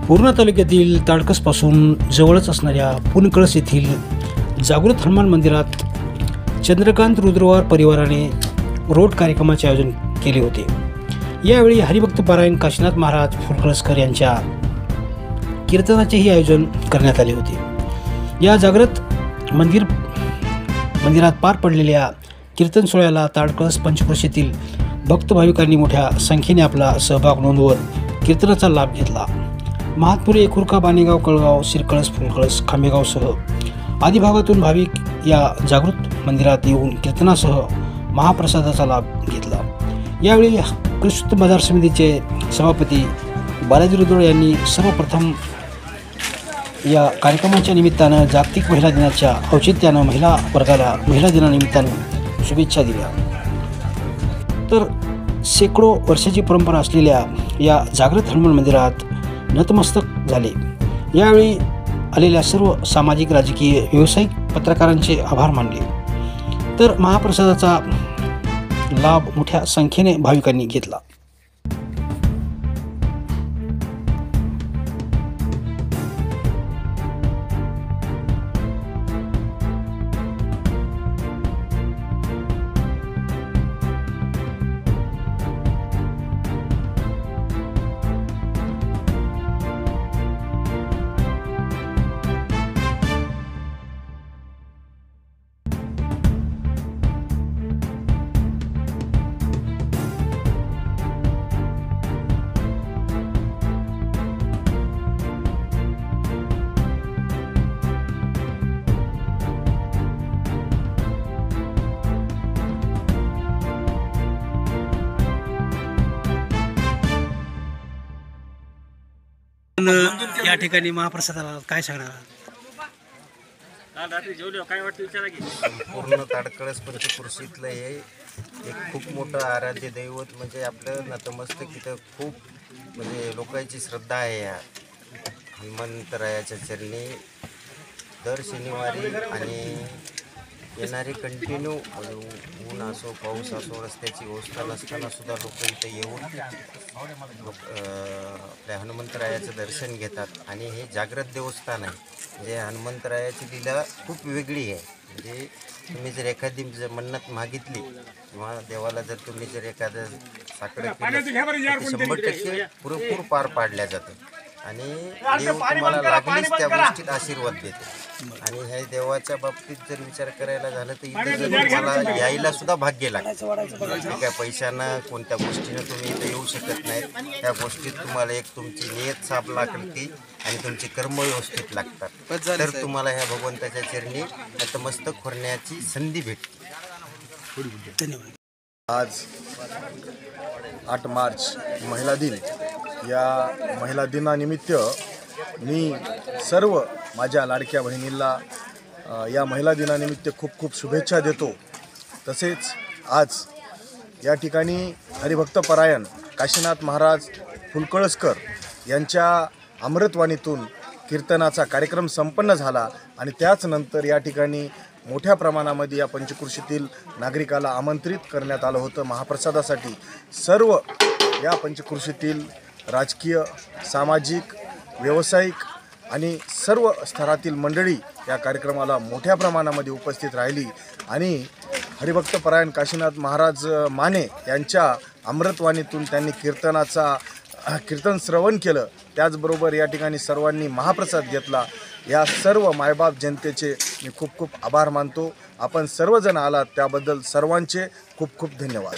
पूर्णा तालुक्यातील ताडकसपासून जवळच असणाऱ्या पुनकळस येथील जागृत हनुमान मंदिरात चंद्रकांत रुद्रवार परिवाराने रोड कार्यक्रमाचे आयोजन केले होते। यावेळी हरिभक्त पारायण काशीनाथ महाराज फुलकळसकर यांच्या कीर्तनाचेही आयोजन करण्यात आले होते। या जागृत मंदिरात पार पडलेल्या कीर्तन सोहळ्याला ताडकळस पंचक्रोशीतील भक्त भाविकांनी मोठ्या संख्येने आपला सहभाग नोंदवत कीर्तनाचा लाभ घेतला। महातपुरे, एकुरका, बाणेगाव, कळगाव, सिरकळस, फुलकळस, खांबेगावसह आदी भागातून भाविक या जागृत मंदिरात येऊन कीर्तनासह महाप्रसादाचा लाभ घेतला। यावेळी कृष्ण बाजार समितीचे सभापती बालाजी रुद्र यांनी सर्वप्रथम या कार्यक्रमाच्या निमित्तानं जागतिक महिला दिनाच्या औचित्यानं महिला वर्गाला महिला दिनानिमित्तानं शुभेच्छा दिल्या। तर शेकडो वर्षाची परंपरा असलेल्या या जागृत हनुमान मंदिरात नतमस्तक झाले। यावेळी आलेल्या सर्व सामाजिक, राजकीय, व्यावसायिक पत्रकारांचे आभार मानले। तर महाप्रसादाचा लाभ मोठ्या संख्येने भाविकांनी घेतला। या ठिकाणी महाप्रसादाला काय सांगणार? पूर्ण ताडकळस पंचक्रोशीतलं हे एक खूप मोठं आराध्य दैवत म्हणजे आपलं नतमस्तक इथं खूप म्हणजे लोकांची श्रद्धा आहे। या हनुमंतरायाच्या चरणी दर शनिवारी आणि येणारे कंटिन्यू ऊन असो पाऊस असो रस्त्याची व्यवस्था नसताना सुद्धा लोक इथे येऊन आपल्या हनुमंतरायाचं दर्शन घेतात। आणि हे जागृत देवस्थान आहे म्हणजे हनुमंतरायाची लीला खूप वेगळी आहे। म्हणजे तुम्ही जर एखादी मन्नत मागितली किंवा देवाला जर तुम्ही जर एखादं साकडं केलं 100% पुरेपूर पार पाडल्या जातं आणि देव तुम्हाला लागलीच त्या गोष्टीत आशीर्वाद देतो। आणि ह्या देवाच्या बाबतीत जर विचार करायला झालं तर इथं जर तुम्हाला यायला सुद्धा भाग्य लागतं। काय पैशानं कोणत्या गोष्टीनं तुम्ही इथं येऊ शकत नाही। त्या गोष्टीत तुम्हाला एक तुमची नियत साफ लागते आणि तुमची कर्म व्यवस्थित लागतात तर तुम्हाला ह्या भगवंताच्या चरणी नतमस्तक होण्याची संधी भेटते। धन्यवाद। आज 8 मार्च महिला दिन, या महिला दिनानिमित्त मी सर्व माझ्या लाडक्या बहिणींना या महिला दिनानिमित्त खूप खूप शुभेच्छा देतो। तसेच आज या ठिकाणी हरिभक्त परायण काशीनाथ महाराज फुलकळसकर यांच्या अमृतवाणीतून कीर्तनाचा कार्यक्रम संपन्न झाला आणि त्याच नंतर या ठिकाणी मोठ्या प्रमाणामध्ये या पंचक्रोशीतील नागरिकाला आमंत्रित करण्यात आलं होतं महाप्रसादासाठी। सर्व या पंचक्रोशीतील राजकीय, सामाजिक, व्यावसायिक आणि सर्व स्तरातील मंडळी या कार्यक्रमाला मोठ्या प्रमाणामध्ये उपस्थित राहिली आणि हरिभक्त परायण काशीनाथ महाराज माने यांच्या अमृतवाणीतून त्यांनी कीर्तन श्रवण केलं। त्याचबरोबर या ठिकाणी सर्वांनी महाप्रसाद घेतला। या सर्व मायबाप जनतेचे मी खूप खूप आभार मानतो। आपण सर्वजण आलात त्याबद्दल सर्वांचे खूप खूप धन्यवाद।